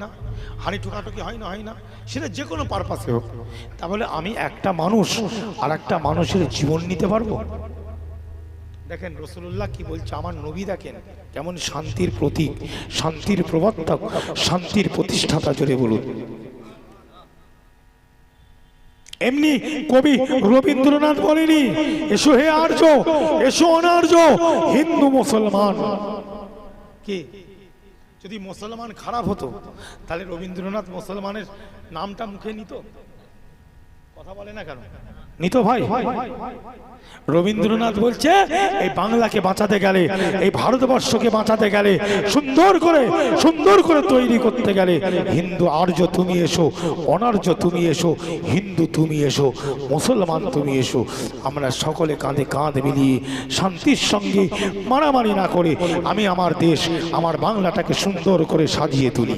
না, হানি ঠোকাঠুকি হয় না, সেটা যে কোনো পারপাসে হোক। তাহলে আমি একটা মানুষ আর একটা মানুষের জীবন নিতে পারবো? দেখেন রাসূলুল্লাহ কি বলছে, আমার নবী দেখেন কেমন শান্তির প্রতীক, শান্তির প্রবর্তক, শান্তির প্রতিষ্ঠাতা, জোরে বলুন। এমনি কবি রবীন্দ্রনাথ বলেনি এসো হে আর্য, এসো অনার্য, হিন্দু মুসলমান। কি যদি মুসলমান খারাপ হতো তাহলে রবীন্দ্রনাথ মুসলমানের নামটা মুখে নিত? কথা বলে না কেন? নিত ভাই। রবীন্দ্রনাথ বলছে এই বাংলাকে বাঁচাতে গেলে, এই ভারতবর্ষকে বাঁচাতে গেলে, সুন্দর করে তৈরি করতে গেলে হিন্দু আর্য তুমি এসো, অনার্য তুমি এসো, হিন্দু তুমি এসো, মুসলমান তুমি এসো, আমরা সকলে কাঁধে কাঁধ মিলিয়ে শান্তির সঙ্গে মারামারি না করে আমি আমার দেশ, আমার বাংলাটাকে সুন্দর করে সাজিয়ে তুলি।